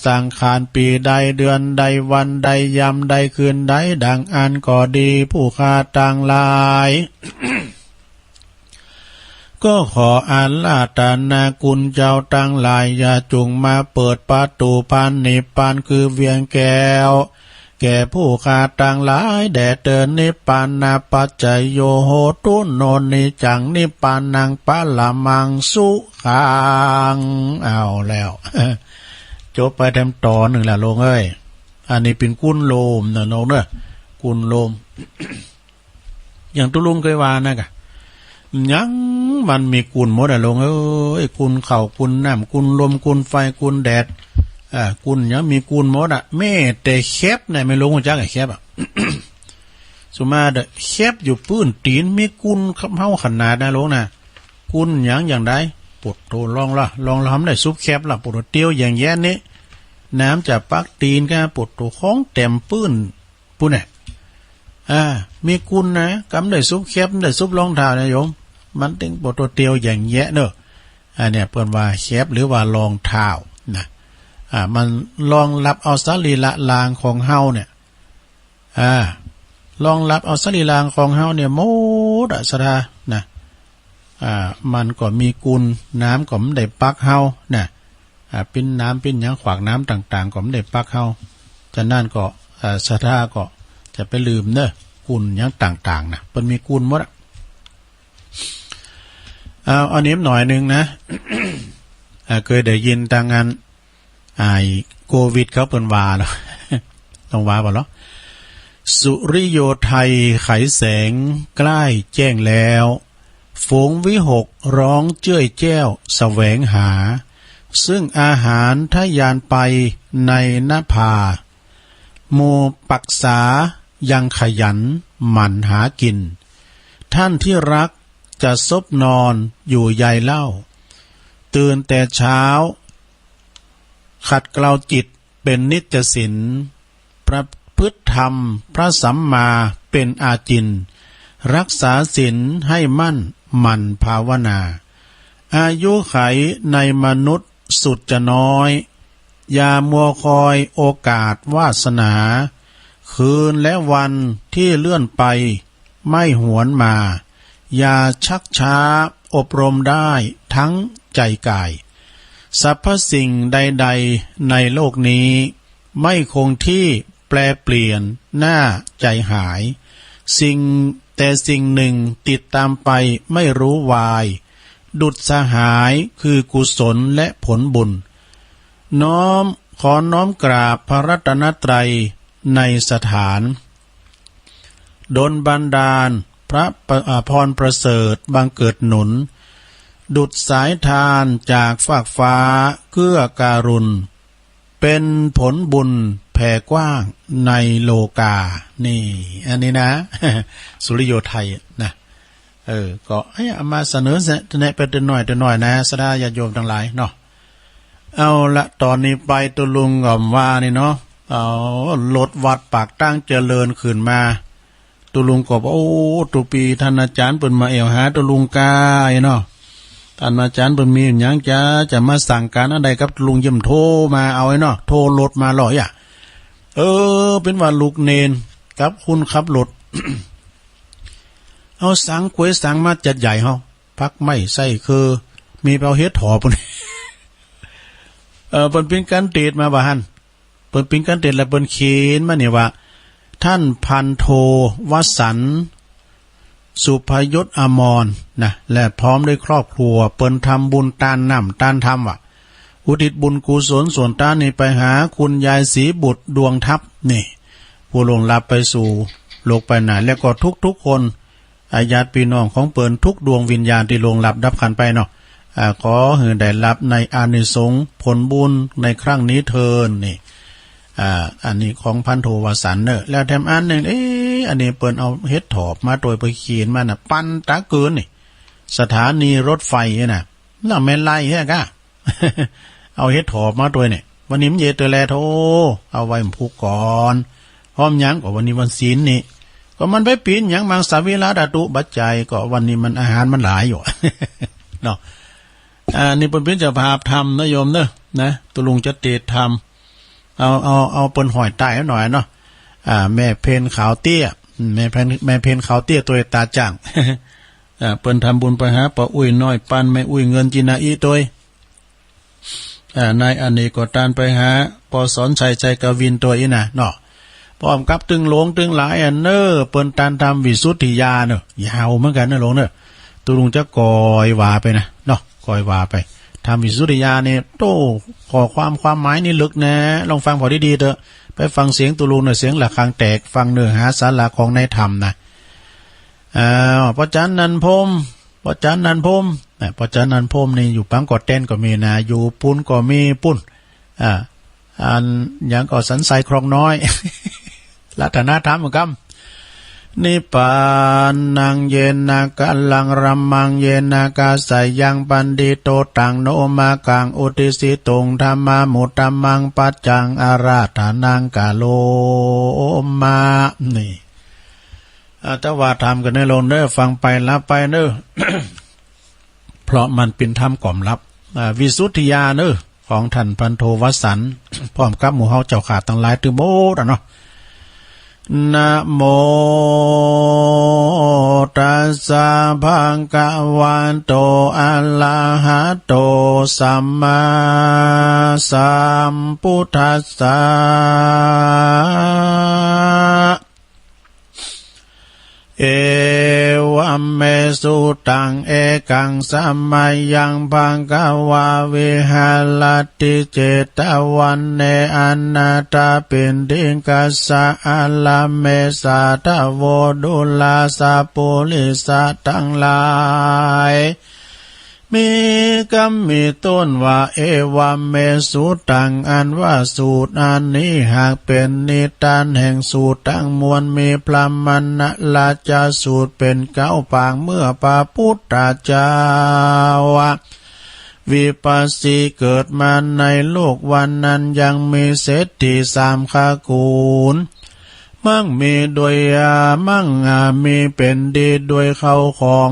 สังขารปีใดเดือนใดวันใดยามใดคืนใดดังอันก็ดีผู้คาตั้งหลาย ก็ขออาลาธนาคุณเจ้าตั้งหลายอย่าจงมาเปิดประตูพันนิพพานคือเวียงแก้วแก่ผู้ขาตั้งหลายแด่เดินนิพพานาปัจจโยโหตุโนนิจังนิพพานังปะละมังสุขังเอาแล้ว จบไปเต็มตอนหนึ่งแหละลงเอ้ยอันนี้เป็นกุนโลมเนอะน้องเนอะกุนโลม อย่างตุลุงเคยว่านะกะยังมันมีกุนหมดอะลงเอ้ยกุนเข่ากุนน้ำกุนลมกุนไฟกุนแดดกุนยังมีกุนหมดอะแม่แต่แคบเนี่ยไม่ลงจักไอ้แคบอะ สุมาเดแคบอยู่ปื้นตีนมีกุนเฮาขนาดนะลงนะกุนอย่างใดปวดโตลองทำได้ซุปแคบล่ะปวดเตี้ยวอย่างแย่นี้น้ำจากปักตีนก็ปวดตัวของเต็มปื้นปุ่นเนี่ยมีกุนนะกำได้ซุปแคบได้ซุปรองเท้านะโยมมันถึงปวดตัวเตี้ยวอย่างแย่เนอะเนี่ยเปิ้นว่าแคบหรือว่ารองเท้านะมันรองรับเอาสรีระลางของเฮาเนี่ยรองรับเอาสรีระของเฮาเนี่ยโมดสรานะมันก็มีกุลน้ำก็ไม่ได้ปักเฮานะปิ้นน้ำปิ้นหยังขวากน้ำต่างๆก็ไม่ได้ปักเฮาจะนั่นก็สราก็จะไปลืมเนอะกุลหยังต่างๆนะมันมีกุลหมดอันนี้หน่อยนึงนะ เคยได้ยินทางงานโควิดเขาเปิ้นว่าแล้ว ต้องว่าบ่ล่ะสุริโยไทยไขแสงใกล้แจ้งแล้วฝูงวิหกร้องเจ้ยแจ้วแสวงหาซึ่งอาหารทะยานไปในนภาโมปักษายังขยันหมั่นหากินท่านที่รักจะซบนอนอยู่ใยเล่าตื่นแต่เช้าขัดเกลาจิตเป็นนิจศีลประพฤติธรรมพระสัมมาเป็นอาจินรักษาศีลให้มั่นหมั่นภาวนาอายุไขในมนุษย์สุดจะน้อยอย่ามัวคอยโอกาสวาสนาคืนและวันที่เลื่อนไปไม่หวนมาอย่าชักช้าอบรมได้ทั้งใจกายสรรพสิ่งใดๆในโลกนี้ไม่คงที่แปรเปลี่ยนหน้าใจหายสิ่งหนึ่งติดตามไปไม่รู้วายดุจสหายคือกุศลและผลบุญขอน้อมกราบพระรัตนตรัยในสถานดลบันดาลพระพรประเสริฐบังเกิดหนุนดุจสายทานจากฟากฟ้าเกื้อการุณเป็นผลบุญแผ่กว้างในโลกานี่อันนี้นะ สุริโยไทยนะก็เอามาเสนอแนะไปตัวหน่อยนะสดาญาติโยมทั้งหลายเนาะเอาละตอนนี้ไปตุลุงก่อมว่านี่เนาะเอารถวัดปากตั้งเจริญขึ้นมาตุลุงก็บอกโอ้ตุปีท่านอาจารย์เปิ่นมาเอวหาตุลุงกายเนาะท่านอาจารย์เปิ่นมีหยังจะมาสั่งการอะไรกับตุลุงยิ้มโทรมาเอาไอ้เนาะโทรรถมาหรอยเป็นว่าลูกเนนกับคุณขับรถ เอาสังกวยสังมาจัดใหญ่เฮาพักไม่ใส่คือมีเปาเฮ็ดถอปุ่น เปิ้นเป็นการเตดมาว่าหั่นเปิ้นเป็นการเตดแล้วเปิ้นเขียนมาเนี่ยว่าท่านพันโทวสันต์สุพยศอมรนะและพร้อมด้วยครอบครัวเปิ้นทำบุญตานน้ำตานธรรมว่ะอุทิศบุญกุศลส่วนต้านนี่ไปหาคุณยายศรีบุตรดวงทัพนี่ผู้ลงลับไปสู่โลกไปไหนแล้วก็ทุกคนญาติพี่น้องของเปิ้นทุกดวงวิญญาณที่ลงลับดับขันไปเนาะขอให้ได้รับในอานิสงส์ผลบุญในครั้งนี้เทินนี่อันนี้ของพันโทวสันต์เนอะแล้วแถมอันหนึ่งอันนี้เปิ้นเอาเฮ็ดถอบมาโดยไปเขียนมาน่ะปันตะเกินนี่ สถานีรถไฟน่ะน่ะแม่นไล่แฮ่กะ เอาเฮ็ดถอบมาตัวเนี่ยวันนี้มันเยตัวแลโทเอาไว้ผูกก่อนพร้อมยังก็วันนี้วันศีลนี่ก็มันไปปีนยังมังสวิรัตตุบัจจัยก็วันนี้มันอาหารมันหลายอยู่ เนาะนี่เปิ้นจะพาทำนะโยมเนอะนะตุลุงจะเตทำเอาเปิ้นหอยใต้หน่อยเนาะแม่เพนขาวเตี้ยแม่เพนขาวเตี้ยตัวตาจ่างเปิ้นทำบุญไปหาปออุ้ยน้อยปันแม่อุ้ยเงินจินาอีตัวนายอเนกก็ตานไปหาปอสอนชัยใจกวินตัวอีน่ะเนาะพร้อมกับตึงหลงตึงหลายเนอเปิ้นตานทำวิสุทธิยาเนอะยาวเหมือนกันนะหลงเนอะตุลุงจะกอยว่าไปนะเนาะกอยว่าไปทำวิสุทธิยาเนี่ยโตขอความหมายนี่ลึกนะลองฟังพอดีๆเถอะไปฟังเสียงตุลุงหน่อยเสียงะระฆังแตกฟังเนื้อหาสาระของในธรรมนะพระจันนันพมพระจันนันพมพระจันนันพมนี่อยู่ปังกอดเต้นก็มีนะอยู่ปุ้นก็มีปุ้นอันอย่างก็สันไสครองน้อย รัตนธรรมกรรมนิปานังเยนากัลลังรัมมังเยนากาสยังปันดิโตตังโนมากังอุติสิตุงธรรมามุตตมังปัจจังอาราธานังกาโลมานี่แต่ว่าทำกันในโลนเนอฟังไปรับไปเนอ เพราะมันเป็นธรรมกล่อมลับวิสุทธิยาเนอของท่านพันโทวสันต์พร้อมกับหมู่เฮาเจ้าขาดทั้งหลายตือโมดเนาะนะโมตัสสะภะคะวะโตอะระหะโตสัมมาสัมพุทธัสสะเอวัมเมสุตังเอกังสัมมายังภังกวาวิหารติเจตวันเนอนาตาปินดิกัสสะอาลาเมสาตะโวดุลาสาปุลิสะทั้งหลายมีกรรมมีต้นว่าเอวัมเมสุตังอันว่าสูตรอันนี้หากเป็นนิทานแห่งสูตรทั้งมวลมีพระมณลาจาสูตรเป็นเก้าปางเมื่อพระพุทธเจ้าวิปัสสีเกิดมาในโลกวันนั้นยังมีเศรษฐีสามขากูลมั่งมีโดยมั่งมีเป็นดีโดยเขาของ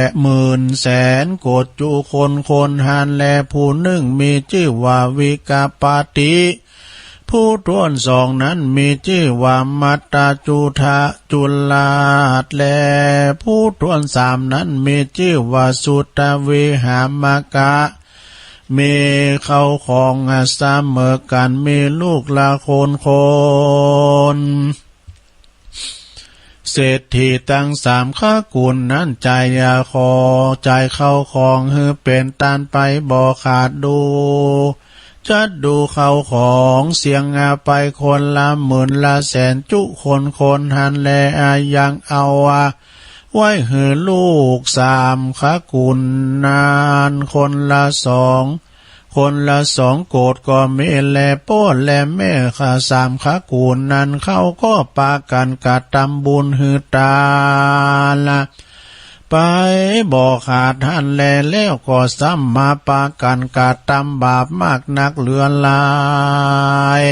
80,000 แสนโกดจุคนหันแลผู้หนึ่งมีชื่อว่าวิกาปาติผู้ท้วนสองนั้นมีชื่อว่ามัตตาจุทะจุลาดแลผู้ท้วนสามนั้นมีชื่อว่าสุตวิหามกะมีเขาของเสมอกันมีลูกละคนเศรษฐีตั้งสามข้ากุลนั้นใจยาคอใจเข้าของฮือเป็นตานไปบ่ขาดดูจัดดูเข้าของเสียงไปคนละ10,000ละแสนจุคนหันแลยังเอาไว้หือลูกสามข้ากุลนานคนละสองโกดก็มีแลโป้แลแม่ข้าสามขากูลนั้นเข้าก็ปากันกะทำบุญหือตาละไปบ่ขาดท่านแลแล้วก็ซ้ำมาปากันกะทำบาปมากนักเลือนลาย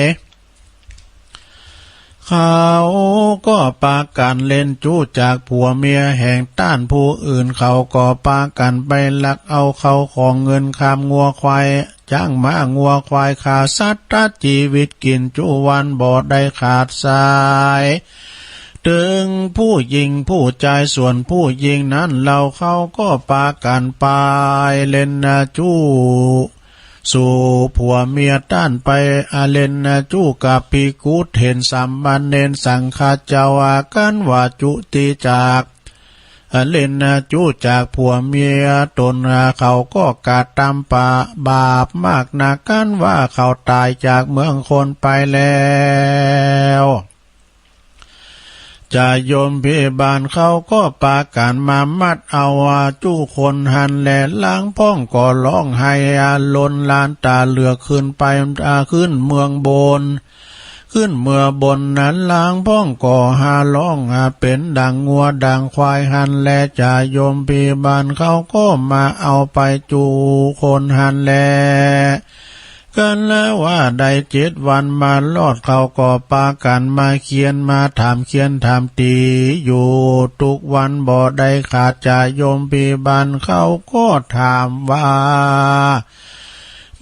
เขาก็ปากันเล่นจู้จากผัวเมียแห่งต้านผู้อื่นเขาก็ปากันไปลักเอาเขาของเงินคำงัวควายจ้างม้างัวควายขาสัตว์ตัดชีวิตกินจุวันบ่ได้ขาดสายถึงผู้หญิงผู้ชายส่วนผู้หญิงนั้นเราเขาก็ปากันไปเล่นจู้สู่ผัวเมียต้านไปเล่นจู้กับปีกุฏเห็นสัมบันเนนสังฆาเจ้ากันว่าจุติจากเล่นจู้จากผัวเมียตนเขาก็กาตามปะบาปมากนักกันว่าเขาตายจากเมืองคนไปแล้วจะโยมพิบาลเขาก็ปากันมามัดเอาจู้คนหันแหลล้างพ้องก็ร้องไห้ล้นลานตาเหลือกขึ้นไปขึ้นเมืองบน ขึ้นเมื่อบนนั้นล้างพ้องก่อหาร้องเป็นดังงัวดังควายหันแลจ่าโยมปีบานเขาก็มาเอาไปจูคนหันแลกันแล้วว่าได้7 วันมาลอดเขาก็ปากันมาเขียนมาถามเขียนถามตีอยู่ทุกวันบ่ได้ขาดจ่าโยมปีบานเขาก็ถามว่า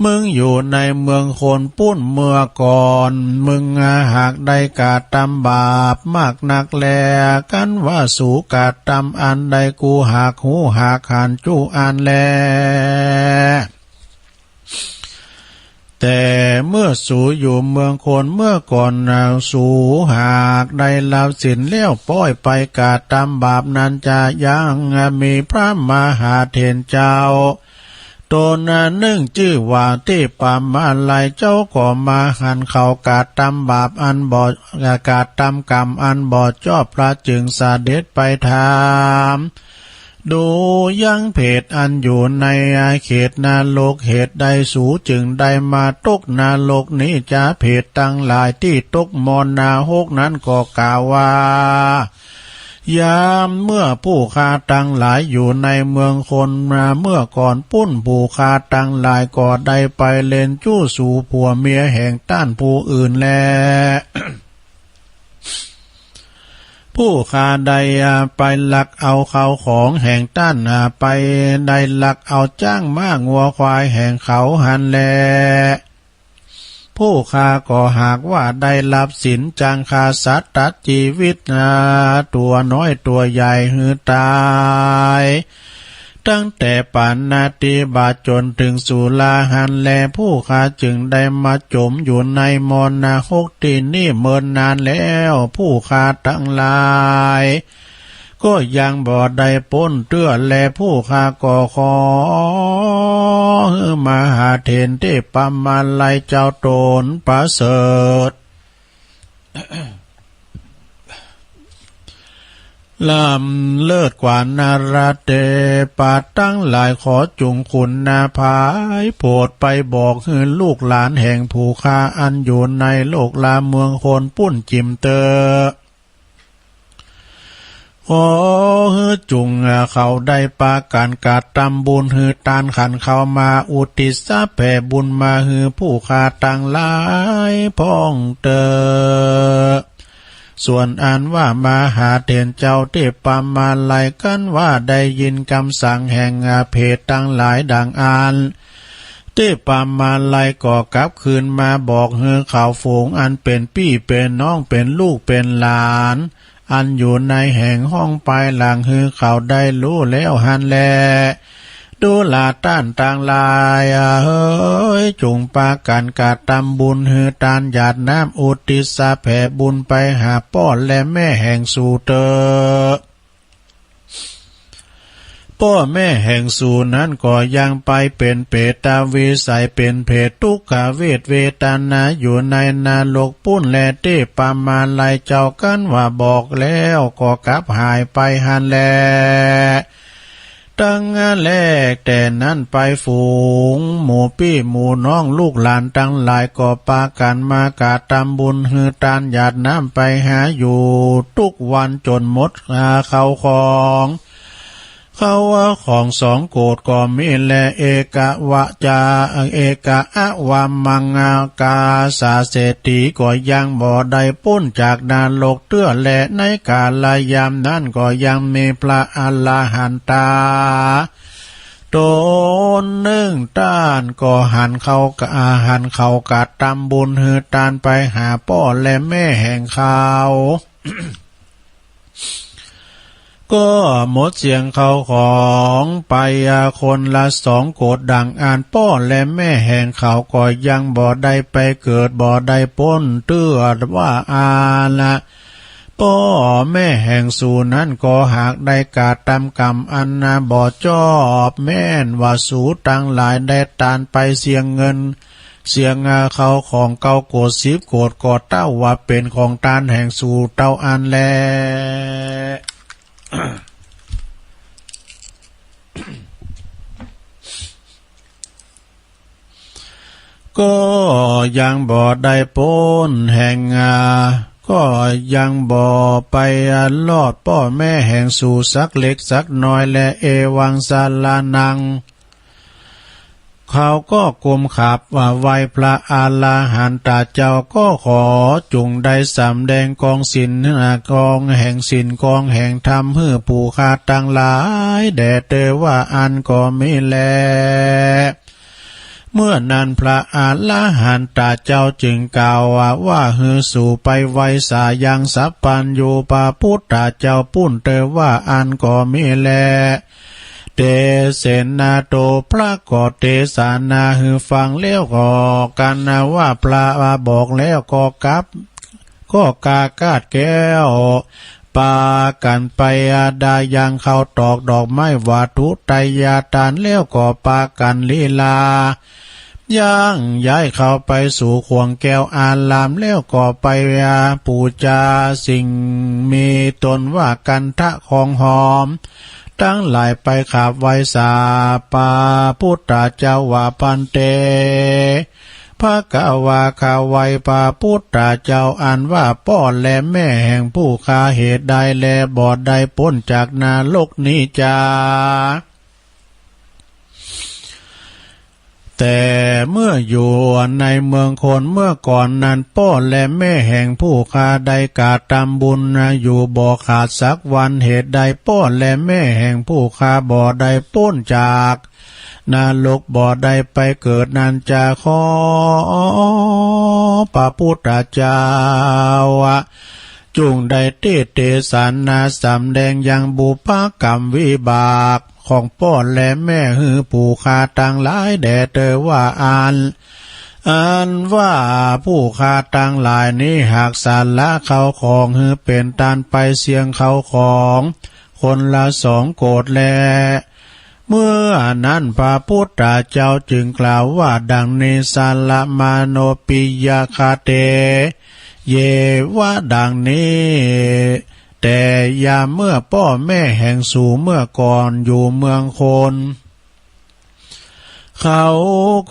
มึงอยู่ในเมืองคนปุ้นเมื่อก่อนมึงหากได้กาตำบาปมากนักแลกันว่าสู่กาตำอันใดกูหากหูหากหันจู้อันแลแต่เมื่อสู่อยู่เมืองคนเมื่อก่อนสู่หากได้ลาสินเลี้ยวป้อยไปกาตำบาปนั้นจะยังมีพระมหาเถรเจ้าตนนึ่งชื่อว่าที่ปามาลายเจ้าก็มาหันเขากาตำบาปอันบ่กาตำกรรมอันบ่ชอบพระจึงเสด็จไปถามดูยังเพศอันอยู่ในเขตนาโลกเหตุใดสูจึงได้มาตกนาโลกนี้จะเพศตั้งหลายที่ตกมรนาหกนั้นก็กล่าวว่ายามเมื่อผู้ฆ่าตั้งหลายอยู่ในเมืองคนมาเมื่อก่อนปุ้นผู้ฆ่าตั้งหลายก็ได้ไปเล่นจู้สู่ผัวเมียแห่งต้านผู้อื่นแล ผู้ฆ่าใดไปลักเอาเขาของแห่งต้านไปได้ลักเอาจ้างม้างัวควายแห่งเขาหันแลผู้ฆ่าก็หากว่าได้รับสินจางคาสัตว์ตัดชีวิตตัวน้อยตัวใหญ่หือตายตั้งแต่ปานนาทีบาจนถึงสุลาหันแลผู้ฆ่าจึงได้มาจมอยู่ในมรณะหกที่นี่เมินนานแล้วผู้ฆ่าทั้งหลายก็ยังบ่ได้พ้นเตื้อแลผู้ฆ่าก็ขอมหาเถรที่ปามาลัยเจ้าตนประเสริฐ ลำเลิศกว่านาราเตปาตั้งหลายขอจุงคุณนาภายโปรดไปบอกให้ลูกหลานแห่งผู้ฆ่าอันอยู่ในโลกลาเมืองคนปุ้นจิมเตอขอจุงเขาได้ปาการกาดตำบุญฮือตานขันเขามาอุติสะแผ่บุญมาฮือผู้ฆ่าตั้งหลายพ้องเตอส่วนอันว่ามหาเถรเจ้าที่ปามาลัยกันว่าได้ยินคำสั่งแห่งเพศตั้งหลายดังอ่านที่ปามาลัยก็กลับคืนมาบอกเฮือเขาฝูงอันเป็นพี่เป็นน้องเป็นลูกเป็นหลานอันอยู่ในแห่งห้องไปหลังฮือเขาได้รู้แล้วหันแลดูลาต้านต่างลายเฮ้ยจุงปากันกาตำบุญฮือตานหยาดน้ำอุติสาแผ่บุญไปหาป้อนและแม่แห่งสู่เตอพ่อแม่แห่งสู่นั้นก็ยังไปเป็นเปตาวิสัยเป็นเพศทุกขเวทเวทนาอยู่ในนาโลกปุ้นแลเต้ปามาลัยเจ้ากันว่าบอกแล้วก็กลับหายไปหันแลตั้งแรกแต่นั้นไปฝูงหมู่พี่หมู่น้องลูกหลานตั้งหลายก็ปากันมากาตำบุญฮือตานหยาดน้ำไปหาอยู่ทุกวันจนหมดเขาของเขาว่าของสองโกฏก็มีแลเอกวะจาเอกะอะวามังกาสาเสติก็ยังบ่ได้พ้นจากนรกเตื้อแลในกาลยามนั้นก็ยังมีพระอรหันตาตนหนึ่งต้านก็หันเขากัดตำบุญฮือตานไปหาพ่อและแม่แห่งเขา ก็หมดเสียงเขาของไปคนละ2 โกฏดังอ่านป้อและแม่แห่งเขาก็ยังบ่ได้ไปเกิดบ่ได้พ้นเตื้อว่าละพ่อแม่แห่งสู่นั้นก็หากได้กาตำกรรมอันบ่ชอบแม่นว่าสู่ตั้งหลายได้ตานไปเสียงเงินเสียงเขาของเก้าโกฏ10 โกฏก็เต้าว่าเป็นของตานแห่งสู่เต้าอันแล ก็ยังบ่ได้พ้นแห่งก็ยังบ่ไปลอดพ่อแม่แห่งสู่สักเล็กสักน้อยและเอวังสาลานังเขาก็กุมขับว่าไว้พระอาลาหันตาเจ้าก็ขอจุงได้สำแดงกองศีลกองแห่งศีลกองแห่งธรรมเพื่อผู้ขาดตั้งหลายแด่เตว่าอันก็ไม่แลเมื่อนั้นพระอาลาหันตาเจ้าจึงกล่าวว่าฮือสู่ไปไว้สายังสัพพัญญูปาพุทธาเจ้าปุ้นเตว่าอันก็ไม่แลเตเสนาโตพระก็เตสานาฮือฟังเลี้ยวก็กันว่าพระบอกแล้วก็กลับก็กากาดแก้วปากันไปดายังเข้าตอกดอกไม้วาทุไตยาตานแล้วก็ปากันลีลาย่างย้ายเข้าไปสู่ขวงแก้วอารามแล้วก็ไปปูจาสิ่งมีตนว่ากันทะของหอมตั้งหลายไปขับไว้สาปาพุทธาเจ้าว่าพันเตพระกาวาคาไวปาพุทธาเจ้าอันว่าพ่อและแม่แห่งผู้คาเหตุใดแลบอดใดพ้นจากนาโลกนี้จาแต่เมื่ออยู่ในเมืองคนเมื่อก่อนนั้นพ่อและแม่แห่งผู้คาใดกาทำบุญอยู่บ่ขาดสักวันเหตุใดพ่อและแม่แห่งผู้คาบ่ได้พ้นจากนาลกบ่ได้ไปเกิดนันจาขอพระพุทธเจ้าจุงได้เตสานาสำแดงยังบุพกรรมวิบากของพ่อและแม่ฮือผู้คาตั้งหลายแด่เตอว่าอันว่าผู้คาตั้งหลายนี้หากสารละเขาของฮือเป็นตานไปเสียงเขาของคนละ2 โกฏแลเมื่อนั้นพระพุทธเจ้าจึงกล่าวว่าดังนี้สาลมาโนปิยคาเตเยวะดังนี้แต่ยามเมื่อพ่อแม่แห่งสู่เมื่อก่อนอยู่เมืองคนเขา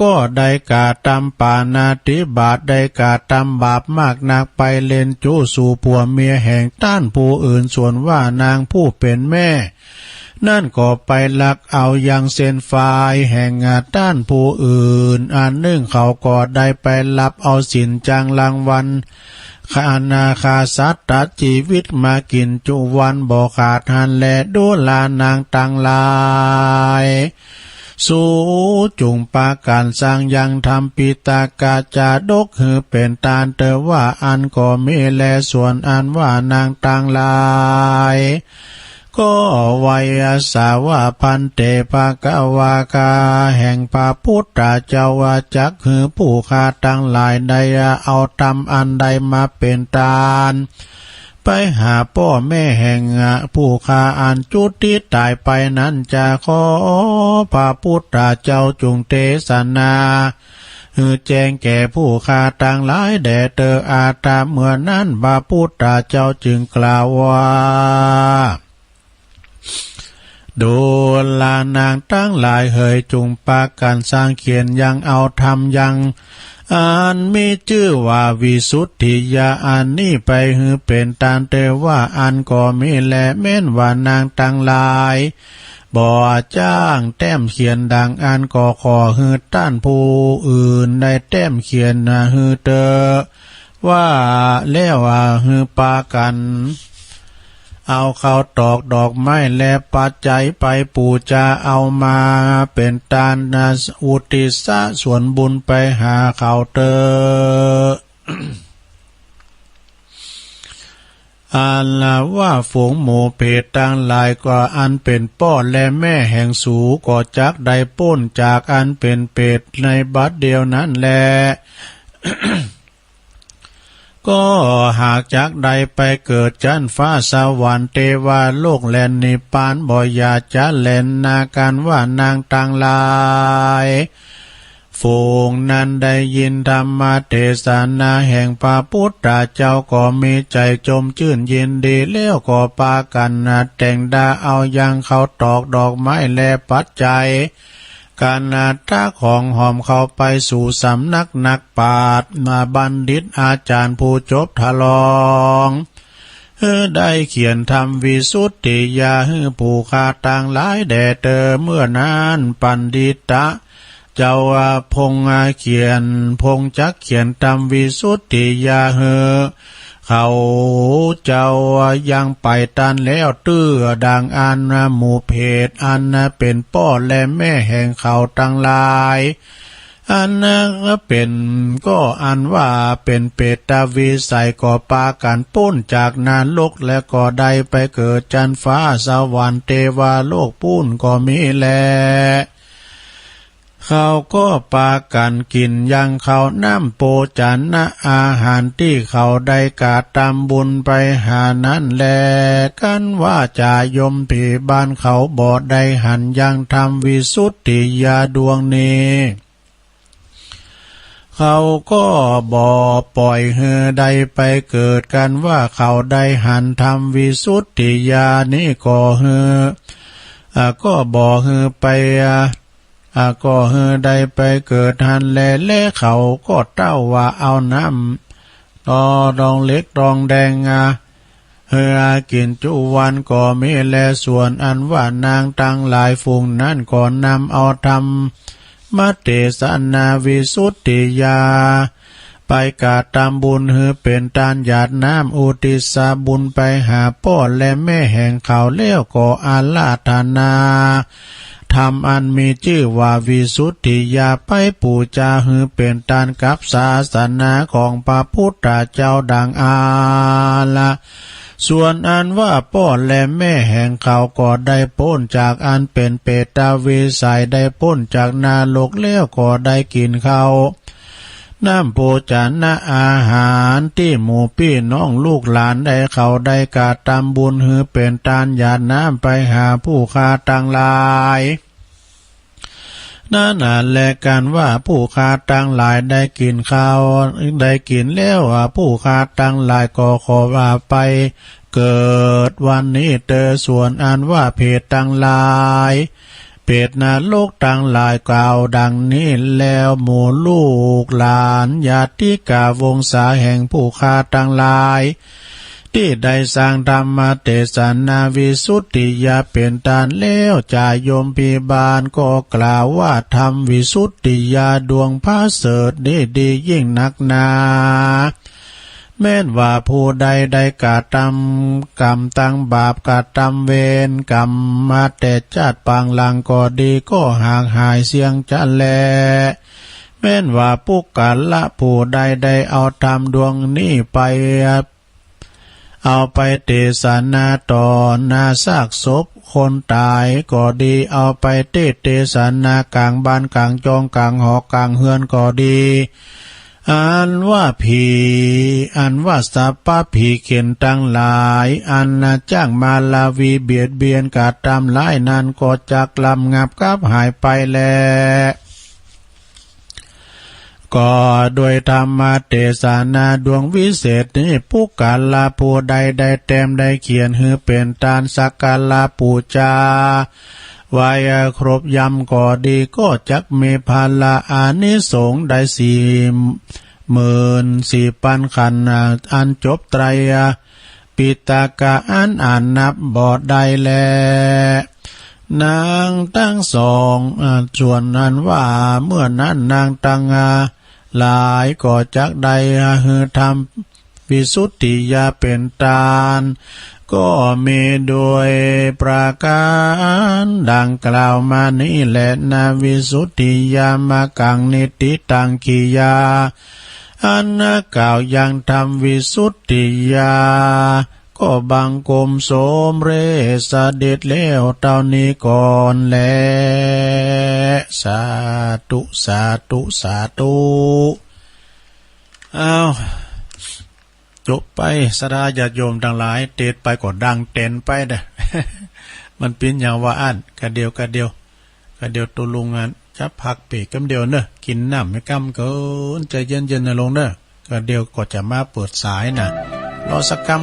ก็ได้กาทำปาณาติบาตได้กาทำบาปมากนักไปเล่นจู้สู่ผัวเมียแห่งต้านผู้อื่นส่วนว่านางผู้เป็นแม่นั่นก็ไปลักเอายังเส้นฝ่ายแห่งต้านผู้อื่นอันหนึ่งเขาก็ได้ไปรับเอาสินจางรางวัลขานาคาสัตตชีวิตมากินจุวันบ่ขาดหันแลดูลานางตังลายสู่จุงปาการสร้างยังทำปิตากาจาดกคือเป็นตาลเตว่าอันก็มีแลส่วนอันว่านางตังลายก็ไวยสาวะพันเตภกวากาแห่งพระพุทธเจ้าวาจักคือผู้คาตั้งหลายใดเอาทำอันใดมาเป็นตาลไปหาพ่อแม่แห่งผู้คาอันจุติตายไปนั้นจะขอพระพุทธเจ้าจงเทศนาแจ้งแก่ผู้คาตั้งหลายแด่เตออาตาเมื่อนั้นพระพุทธเจ้าจึงกล่าวว่าดูลานางตั้งหลายเหยจุงปากันสร้างเขียนยังเอาทำยังอันมีชื่อว่าวิสุทธิยาอันนี้ไปหือเป็นตานเตว่าอันก็มีแลแม้นว่านางตั้งหลายบ่จ้างแต้มเขียนดังอันก็ขอหือต้านผู้อื่นได้แต้มเขียนหือเตอว่าแล้วหือปากันเอาเขาตอกดอกไม้และปัจจัยไปปูจาเอามาเป็นทานอุทิศส่วนบุญไปหาเขาเตอ อันละว่าฝูงหมูเพศตั้งหลายก็อันเป็นพ่อและแม่แห่งสูก็จักได้ป้นจากอันเป็นเป็ดในบัดเดียวนั้นแล ก็หากจากใดไปเกิดจันฟ้าสวรรค์เทวาโลกแลนนิพพานบ่อยาจะเล่นนาการว่านางต่างหลายฝูงนั้นได้ยินธรรมเทศนาแห่งพระพุทธเจ้าก็มีใจจมชื่นยินดีแล้วก็ปากันแต่งดาเอายังเขาตอกดอกไม้และปัจจัย การนาตาของหอมเข้าไปสู่สำนักนักปราชญ์มาบัณฑิตอาจารย์ผู้จบทะลองได้เขียนทำวิสุทธิยาผู้ขาต่างหลายแด่เตอเมื่อนานปันดิตะเจ้าพงเขียนพงจักเขียนทำวิสุทธิยาเขาเจ้ายังไปตันแล้วตื้อดังอันหมู่เพศอันเป็นพ่อและแม่แห่งเขาตั้งหลายอันเป็นก็อันว่าเป็นเปตวิสัยก่อปากันปุ้นจากนรกและก็ได้ไปเกิดจันฟ้าสวรรค์เทวาโลกปุ้นก็มีแลเขาก็ปากันกินยังเขาน้ำโปจันนะอาหารที่เขาได้กาตามบุญไปหานั้นแลกันว่าจะยมผีบ้านเขาบอดได้หันยังทำวิสุทธิยาดวงนี้เขาก็บ่ปล่อยใดไปเกิดกันว่าเขาได้หันทำวิสุทธิยานี้ก็ก็บ่ไปก็ได้ไปเกิดหันแลเขาก็เต้าว่าเอาน้ำดองเล็กดองแดงกินจุวันก็มีแลส่วนอันว่านางตั้งหลายฝูงนั้นก็นำเอาทำมัตเตสนาวิสุทธิยาไปกาตามบุญเป็นตานหยาดน้ำอุติสาบุญไปหาพ่อและแม่แห่งเขาเลี้ยวก็อาลาธนาธรรมอันมีชื่อว่าวิสุทธิยาไปปูจาเป็นตานกับศาสนาของพระพุทธเจ้าดังอาละส่วนอันว่าพ่อและแม่แห่งเขาก็ได้พ้นจากอันเป็นเปตวิสัยได้พ้นจากนรกแล้วก็ได้กินเขาน้ำโภชนะอาหารที่หมู่พี่น้องลูกหลานได้เขาได้กาตามบุญเป็นตานหยาดน้ำไปหาผู้ค้าต่างหลายนั่นแหละกันว่าผู้ค้าต่างหลายได้กินข้าวได้กินแล้วผู้ค้าต่างหลายก็ขอว่าไปเกิดวันนี้เตอส่วนอันว่าเพศต่างหลายเพศนรกต่างหลายกล่าวดังนี้แล้วหมู่ลูกหลานญาติกาวงศาแห่งผู้ค้าต่างหลายที่ได้สร้างธรรมเทศนาวิสุทธิยาเป็นตานแล้วจ่ายโยมพิบาลก็กล่าวว่าธรรมวิสุทธิยาดวงพระเสริฐดียิ่งนักหนาแม้นว่าผู้ใดได้กระทำกรรมตั้งบาปกระทำเวรกรรมมาแต่ชาติปางหลังก็ดีก็ห่างหายเสียงจะแลแม้นว่าผู้กัลละผู้ใดได้เอาธรรมดวงนี้ไปเอาไปเทศนาต่อหน้าซากศพคนตายก็ดีเอาไปเทศนากลางบ้านกลางจองกลางหอกลางเฮือนก็ดีอันว่าผีอันว่าสัพพะผีเข็นตั้งหลายอันจ้างมาลาวีเบียดเบียนกาตามหลายนั้นก็จักลำงับกับหายไปแล้วก็โดยธรรมเทศนาดวงวิเศษนี้ผู้กาลาผู้ใดได้แต้มได้เขียนเป็นตานสักการะปูจาวายครบยำก็ดีก็จักมีภาลาอานิสงส์ได้44,000ขันธ์อันจบไตรปิตากะอันอ่านนับบ่ได้แลนางตั้งสองส่วนนั้นว่าเมื่อนั้นนางตั้งหลายก็จักได้ทำวิสุทธิยาเป็นตานก็มีโดยประการดังกล่าวมานี้แหละนาวิสุทธิยามากังนิติตังกิยาอันกล่าวยังทำวิสุทธิยาก็บังกมโสมเรสเด็จแล้วเท่านี้ก่อนแลสาธุสาธุสาธุจบไปสดาญาติโยมทั้งหลายเตดไปก็ดังเต้นไปเด้อ มันเป็นอย่างว่าอันกะเดียวตัวลุงงานจะพักเปกำเดียวเนอะกินน้ำไม่กำเกินใจเย็นๆนะลงเนอะกะเดียวก็จะมาเปิดสายนะรอสักกำ